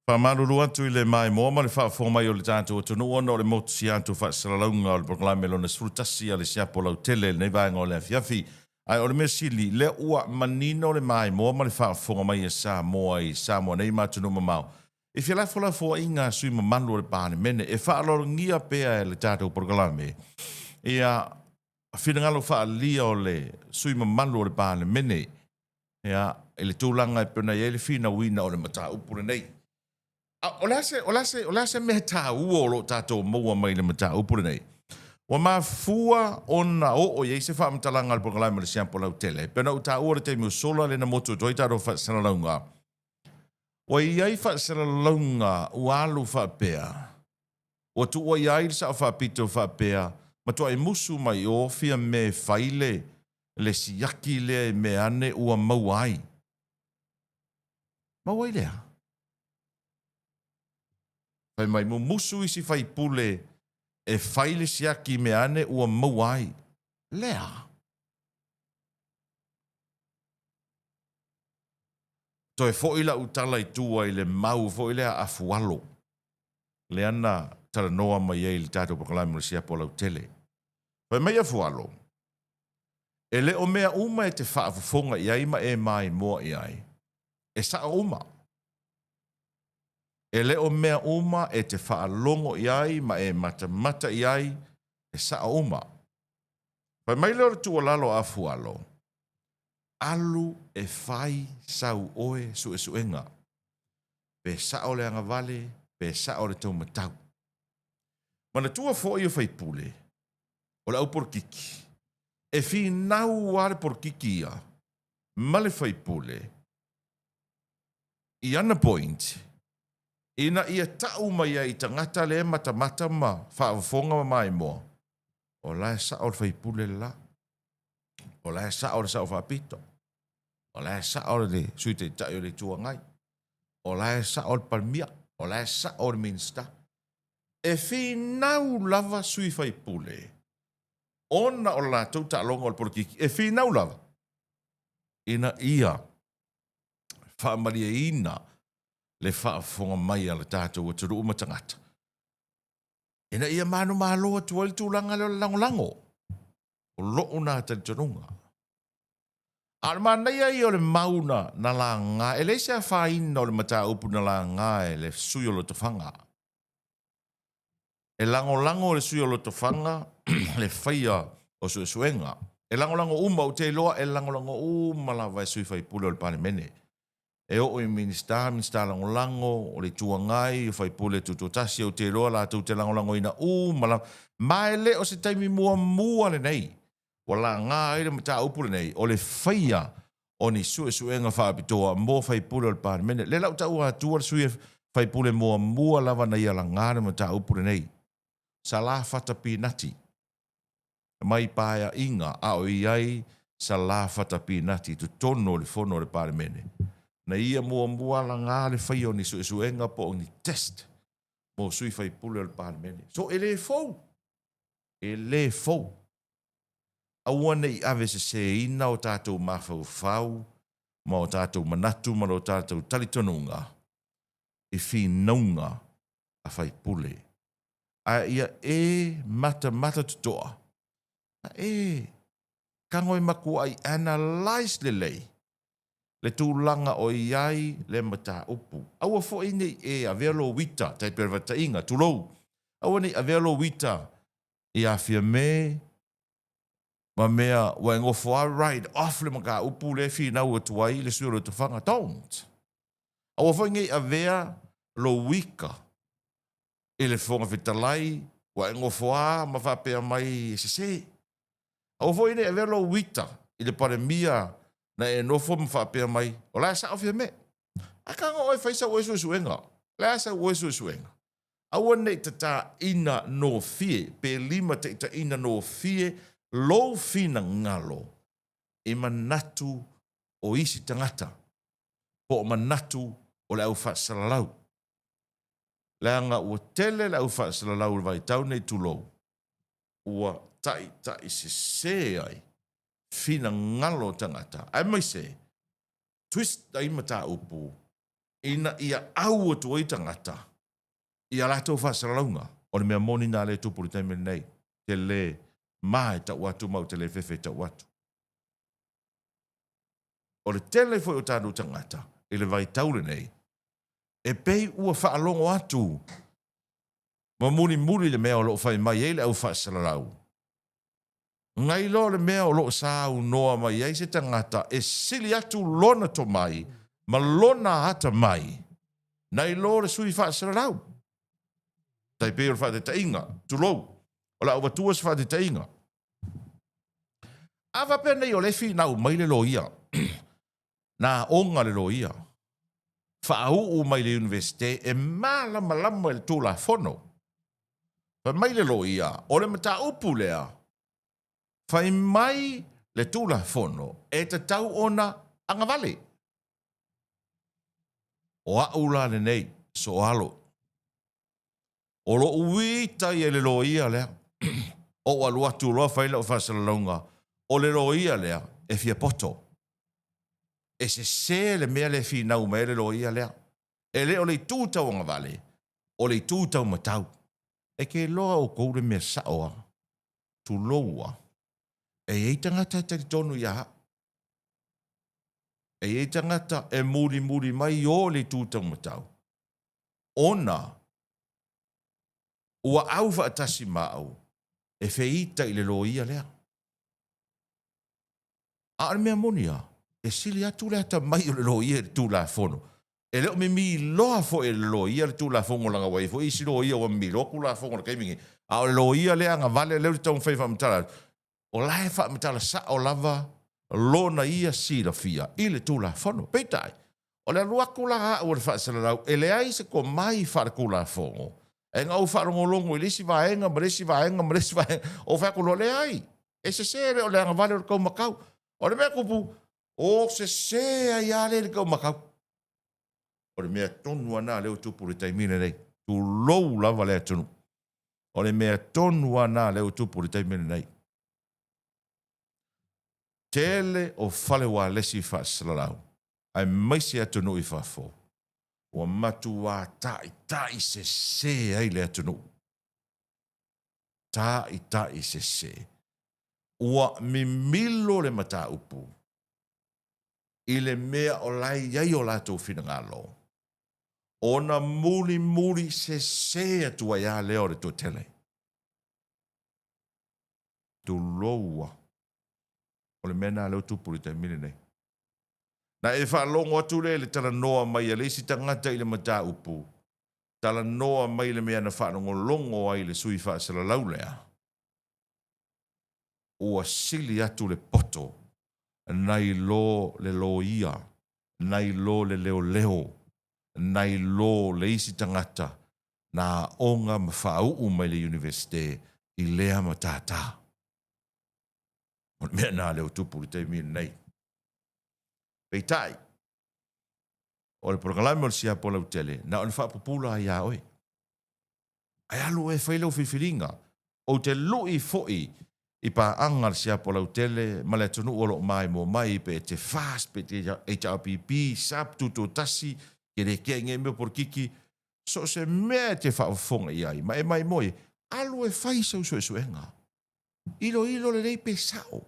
Whamaruru atu I le mai moa ma le whaafonga mai o le tātou atunu ona o le motu si atu whaasaralaunga o le proklame lo na sfrutasi a le Siapo Lautele nei vaenga o le afiafi. Ai o le mea sili, le ua manino le mai moa ma le whaafonga mai I Samoa nei matunu mamau. I fia la fola fo inga sui mamalu o le pāne mene, e whaalorungia pea e le tātou proklame. Ia whingalo whaalia o le sui mamalu o le pāne mene. Ia, e le tūlanga e pena i le whina wina o le mata upure nei. O la se me ta uo lo tato moa mai le mata upure nei. Wa ma fua ona o ye se fa mtalanga al programa le Siapo Lautele. Pena uta ora te mi sola le na moto toita ro fa sanalunga. Wa ye fa sanalunga ualu fa pea. O tu o ye sa fa pito fa pea. Ma tu ai musu mai o fia me faile le siaki le me ane ua mauai. Mauai lea. Pai mai mo musu isi fai pule e faile siaki me ane ua mauai. Lea. To e foila utala I tua I le mau foila afualo. Le ana tala noa mai e le tato proklame le Siapo Lautele. Pai mai afualo. E le o mea uma e te whaafufonga iai ma e mai moa iai. E saa uma. E le o mea uma e te whaalongo iai ma e mata iai e saa uma. Pai mai leo tua lalo afualo. Alu e fai sau oe su e suenga. Pe sao le anga vale, pe sao le tau matau. Mana tua fo i o fai pule. O la au por kiki. E fi nau wale por kiki ia. Male fai pule. I ana point. Ina ia tau mai ai tangata le mata ma whaafonga mai mo. O la e sao le fai pule la. O la e sao le sao whaapito. O la e sao le suite tai o le tua ngai. O la e sao le palmia. O la e sao le minsta. E fi nau lava sui fai pule. Ona o la tau ta longa o le porkiki. E fi nau lava. Ina ia. Whaamaria ina. Le whaafonga mai ala tātou o turu umatangata. Ina ia manu mahaloa tua ili tūlanga leo lango. O loo nā tali tanunga. Ar manaya I o le mauna na la ngā. E le sea whaina o le mata upu na la ngā e le sui o lo tawhanga. E lango le sui o lo tawhanga le whaia o suenga. E lango uma o te loa e lango uma la vai sui whai pule o le pane mene. E o I minsta lango o le tuangai, whai pule tutotasi o te roa la te lango ina mala. Mai le o se taimi mua le nei. O la ngā ere mata upule nei, o le whaia o ni suenga whaapitoa mo whai pule o le pāre mene. Le lau tau atua le sui whai pule mua lava na ia la ngāre mata upule nei. Sa la whatapi nati. Mai pāia inga a o iai sa la whatapi nati tu tono le fono le pāre mene. Na ia mua la ngā le whai o ni suenga po o ni test. Mo sui whai pule o le pāre mene. So e le fau. E le fau. Aua nei ave se ina o tātou mawhau, ma o tātou manatu, ma o tātou talitonunga, e whinaunga a whai pule. A ia mata tutoa. A kangoi maku ai analyze le lei. Le tūlanga o iai le mata upu. Aua fo nei a velo wita, tai pervata inga, tulou. Aua nei a velo wita, i a fia me, ma mea, wa ngofo a ride off le maka upu le fi na ua tuai le sui o le tawhanga. Don't. Awa whaingi a vea lo wika. E le whonga whitalai, wa ngofo a ma whapea mai se se. Awa whaingi a vea lo wita. I le pare mia na e nofo ma whapea mai. O la sa ofia me. A kanga oi whaisa oi suenga. La sa oi suenga. Awa nei tata ina no fie. Pe lima te ita ina no fie. Lo fina ngalo e manatu o isi tangata po manatu o le au whaasalalau. Leanga ua tele le au whaasalalau vai tau nei tulo. Ua tai se ai fina ngalo tangata. Ai mai se, twist ai mata upu ina ia au atu i tangata, ia lato whasaralaunga, o le mea moni nā le tupu le taimene nei, te le mai ta watu mau te le fefe ta watu. O le tele foi o tānu tangata, i le vai taule nei, e pei ua whaalongo atu, ma muri le mea o loo whai mai eile au whasaralau. Ngai lo le mea o loo sāu noa mai ei se tangata, e sili atu lona to mai, ma lona hata mai, nai lo le sui whasaralau. Tai pei o whaate tainga, tu lou, o la ua tuas whaate tainga. Awa pe nei o le fi nau mai le lo ia, na onga le lo ia. Whaau mai le universite e malama le tūla fono. Pa mai le lo ia, o le mata upu lea, whai mai le tūla fono e te tau ona anga vale. O aula le nei, so alo. O lo uita i le lo ia lea, o alua tu loa whaila o whasalalonga, o le lo ia lea, e fia poto. E se le mea le fi nau me le lo ia lea, e le o le tūtau anga vale, o le tūtau matau. E ke loa o koure mea saoa, tu loua, e ei tangata te tonu ia. E ei tangata e muri mai o le tūtau matau. Ona, ua au atasi maau, e feita i le lo ia lea. A ale mea monia, e sili atu lea ta mai o le lo ia le tūla fono. E leo me mi loa fo e le lo ia le tūla fongo langa wai, fo isi lo ia wa mi loku la fongo le keimingi. A o le lo ia lea nga vale leo tau mwhai whamatala. O lae whamatala sa o lava, lona ia si la fia, i le tūla fono, peitai. O le aluaku la a o le whaasalarau, e le aise ko mai wharakula fongo. E ngau wharongo i lisi vaenga, ma lisi vaenga, o whakolo le ai. E se le o le anga vale o le kau makau. O le mea kupu, o se ai ale le kau makau. O le mea tonu ana leo tupu le taimine nei. Tu lou lava lea tonu. O le mea tonu ana leo tupu le taimine nei. Tele o fale wa lesi whaasalalau. Ai maisi atunu i whafo. O matu wa tai se ai lea tonu. Tai se. Ua mimilo le mata upu. I le mea o lai iai o lato fina ngalo. Ona muri se atua ia leo le totele. Tu loua. O le mena leo tupu le taimine nei. Na e whaalongo atu le tala noa mai a leisi tangata i le mata upu. Tala noa mai le mea na whaanongo longo ai le sui whaasala laulea. Ua sili atu le poto. Nai lo le lo ia. Nai lo le leo. Nai lo le isi tangata. Na onga mawhau mai le universite i lea matata. O mea nā leo tupu le taimine nei. Peitai. O le programme o le Siapo Lautele, na o le whapupula ia oi. Ai alu e whailau whiwhiringa. O te lui foi i pa anga le Siapo Lautele, ma le tonu o lo mai mo mai pe te fast, pe te HRPP, sap tuto tasi, ke re kia nge meo por kiki, so se mea te whaofonga i ai, ma e mai moi, alu e whaisau suenga. Ilo le rei pe sao.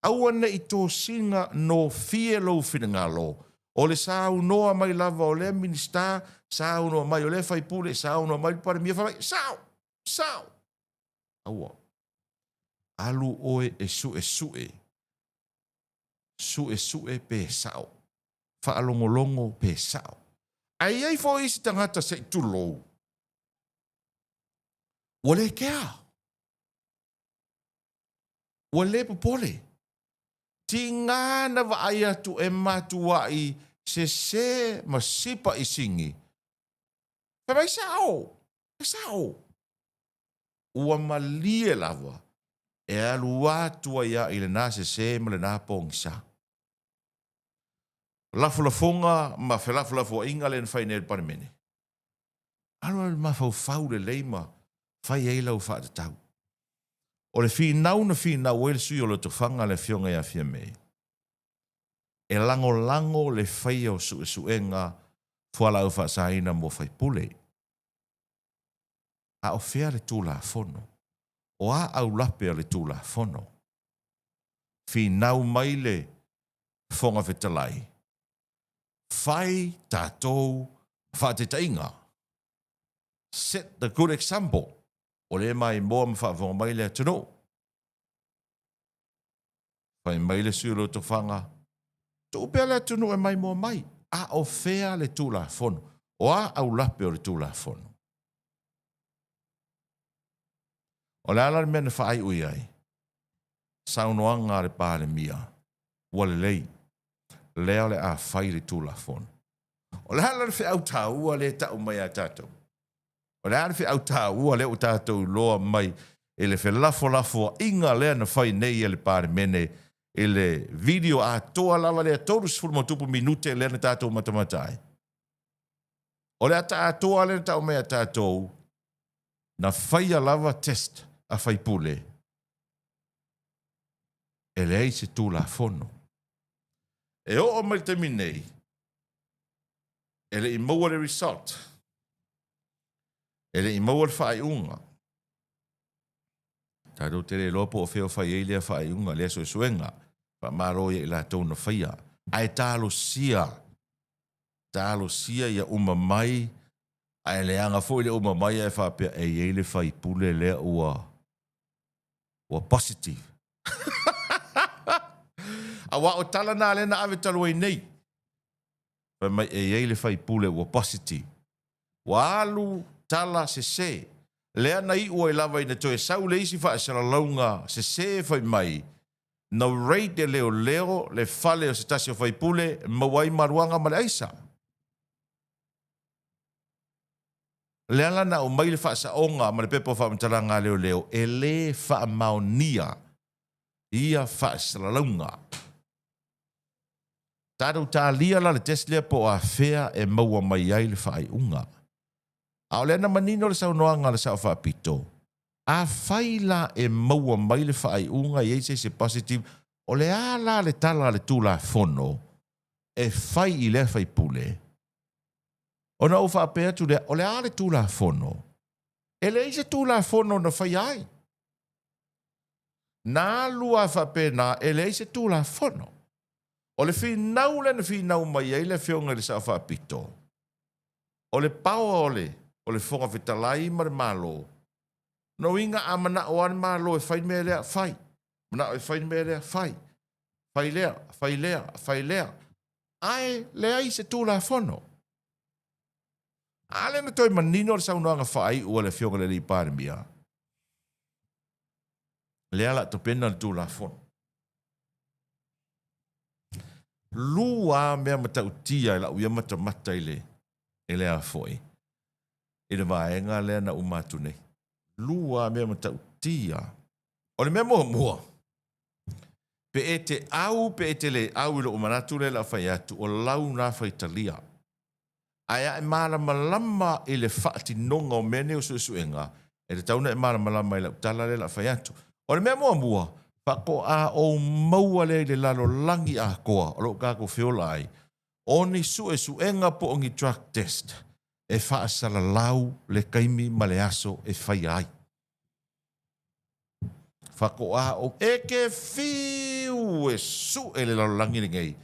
Aua i tō singa no fie lau whingalo. O le sāu noa mai lava o le minista, sāu noa mai o le whaipule, sāu noa mai pare mia whawai, sāu. Aua. Alu oe e sue. Sue pe sao. Whaalongolongo pe sao. Ai fo isi tangata se tulou. Wale kea. Wale popole. Tingana wa ai atu e matua i se masipa i singi. Pemai sao. Ua malie lava. E alu atua ia i le nā se ma le nā pongisa. Lafulafonga ma felafulafo inga le whaine parimene. Alu ma fau le leima whai eilau whaatatau. O le whinau na whinau e le sui o le tofanga le fionga ia fia mei. E lango le whai o suenga fuala au whaasaina mo whaipule. A o whea le tūla whono. O a au lape le tūla whono. Whinau mai le whonga whetalai. Whai tātou whaatetainga. Set the good example. O le mai moa mwhawhonga mai le atano. Whai mai le suro to whanga. Tō pēr le atano e mai moa mai. A o whea le tūla whono. O a au lape o le tūla whono. O le ala mena whaai ui ai. Saunoanga le pāle mia. Wale lei. Leo le a whai le tūla whono. O le ala le whi au tāua le tau mai a tātou. O le ala le whi au tāua le o tātou loa mai. E le whi lafo inga lea na whai nei e le pāle mene. E le video a toa lava le a tōrus fulmotupu minute lea na tātou matamatai. O le a tātoa le na tau mai a tātou. Na whai a lava test. A whai pule. E le ei se tūla whono. E o mai te minei. E le i maua le result. E le i maua le whai unga. Tātou tere lopo o wheo whai ei lea whai unga lea so suenga. Pa maro i la tōna whaia. Ai tālo sia. Tālo sia ia uma mai. Ai le anga fo le uma mai e whapea e ei le whai pule lea ua. Ua positive. Awa o tala nā le na ave talo ai nei. Pa mai e ei le whai pule ua positive. Wa alu tala se se. Lea na i ua i lava ina toe sau le isi wha asara launga se se whai mai. Na rate leo le fale o se tasi o whai pule mawai maruanga ma le aisa. Lea lana o mai le wha sa onga ma le pepo wha mtaranga leo e le wha maonia ia wha asara launga. Tātou tā lia la le teslia po a whea e maua mai ai le wha ai unga. A o lea na manino le sau noanga le sau wha pito. A whaila e maua mai le wha ai unga i eise se positive o le ala le tala le tūla whono e whai i le whai pule. O na uwha apea tu lea o le ala le tūla whono. E le eise tūla whono na whai ai. Nā lua whape na e le eise tūla whono. O le whinau le na whinau mai ai le whionga le sau wha pito. O le paua o le whonga whetalai ma le malo. No inga amana o an malo e whai mea lea whai. Mana o e whai mea lea whai. Whai lea, whai lea, whai lea. Ai, lea i se tūla whono. Ale na toi manino le saunoanga whai ua le whionga le li pāre mia. Lea la to pena le tūla whono. Lua mea matau tia la uia mata ile e lea foi. E le vaenga lea na umatu nei. Lua mea matau tia. O le mea mua. Pe e te au, pe e te le au ilo umanatu le la whai atu o lau na whai talia. Aia e malama i le whaati nonga o mene o suenga. E le tauna e malama i la utala le la whai atu. O le mea mua. Pako a o maua le lalo langi a koa, o lo kako Iulai. O ni suenga po ongi drug test. E wha asala lau le kaimi ma le aso e whai ai. Whako a o eke fiu e su e le lalo langi ngei.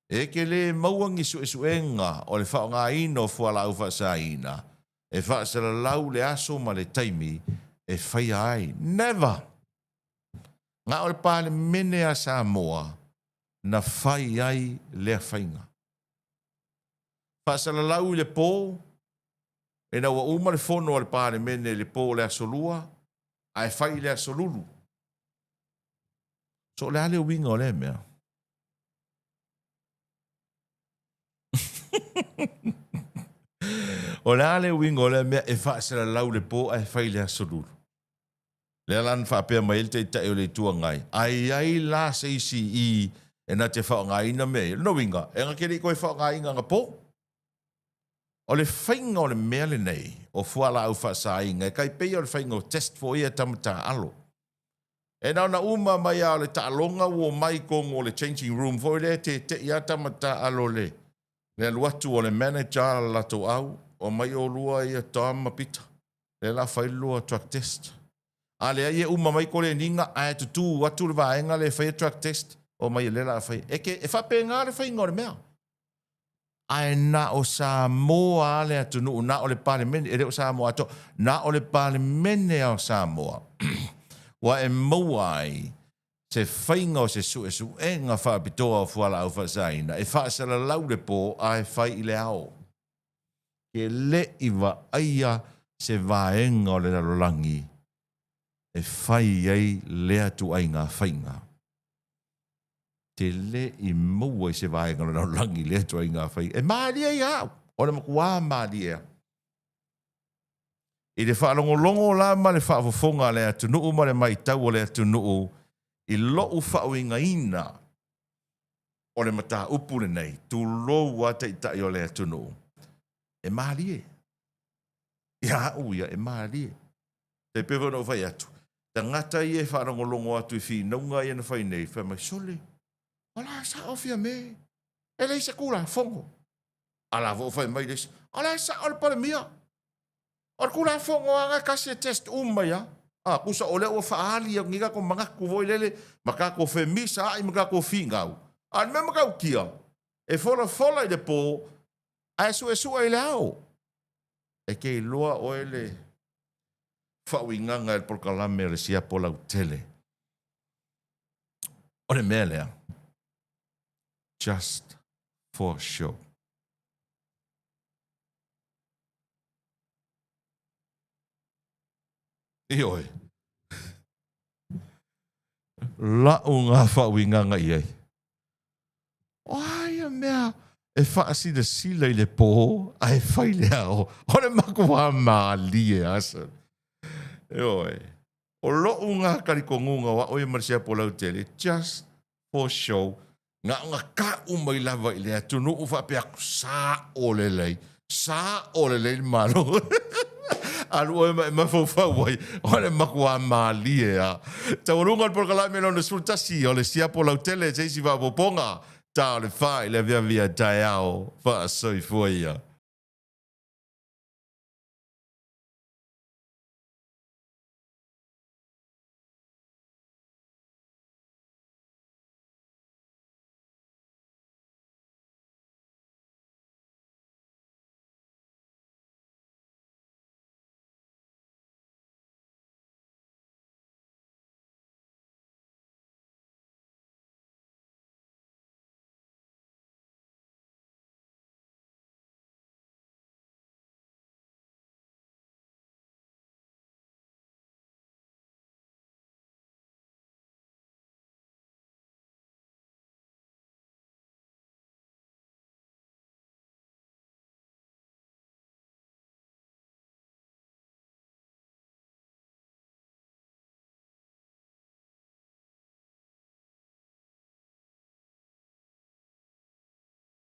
Eke le mauangi suenga o le wha o ngā ino fuala au wha sa ina. E wha asala lau le aso ma le taimi e whai ai. Never! Ngā o le pāle mene a Samoa na whai ai lea whainga. Whaasala lau le pō, e na ua uma le whono le pāle mene le pō lea solua, a e whai lea solulu. So le ale winga o le mea. O le ale winga o le mea e whaasala lau le pō a e whai lea solulu. Le lan whapea mai te tae o le tua ngai. Ai la se isi i e na te whao ngai na mea. No winga, e nga kere koe whao ngai nga po. O le whainga o le mea le nei, o fuala au whaasa inga, e kai pei o le whainga o test fo ia tamata alo. E nao na uma mai a le ta alonga o mai kong o le changing room, fo le te ia tamata alo le. Le luatu o le manager la to au, o mai o lua ia tama pita. Le la fai lua track test. A le ai uma mai kore ninga a tutu watu le vaenga le fai track test. O mai le la fai. Eke e fa penga le fai ngore mea. Ai na o Samoa le atunu na o le parliament e o Samoa to na o le parliament o Samoa. Wa e mauai se whainga o se su e su e ngā whaapitoa o fuala au whasaina e whaasara lau le po a e whai i le ao. Ke le iwa aia se vaenga o le rarolangi e whai ei lea tu ai ngā whainga. Te le i mua i se vaenga o le rarolangi lea tu ai ngā whainga. E maaria i au. O le makua maaria. I le whaalongolongo la ma le whaafofonga le atunuu ma le maitau o le atunuu I lo'u whauinga ina o le mata upule nei, tu lou a te itai o le atunuu. E maarie. Ia uia, e maarie. Te pewa no whai atu. Ta ngata I e whaarangolongo atu I whinaunga I ana whai nei, whai mai sole. Ala sa ofia me. E leisa kura, fongo. Ala vo whai mai leisa. Ala sa ala para mia. Ala kura fongo anga kasi test umaya. Kusa ole o faali o ngiga ko mga kuvoy lele makako femisa ai makako fingau. An me makau kia. E fola de po ai su ai lao. E ke loa o ele fawinganga el porkalame le Siapo Lautele. Ore melea. Just for show. Ioi. La unga whawinganga I ei. Ai mea. E whaasi de sila I le po. Ai whai le ao. Ore makua maali e asa. Ioi. O lo unga karikongunga wa oe Siapo Lautele. Just for show. Nga ka umai lava I le atunu ufa pe aku sa olelei. Sa olelei malo. Alu e ma fofa wai ole makua mali e a taurunga por kala me no sultasi ole Siapo Lautele se si va poponga ta le fa le via via taiao fa soi foia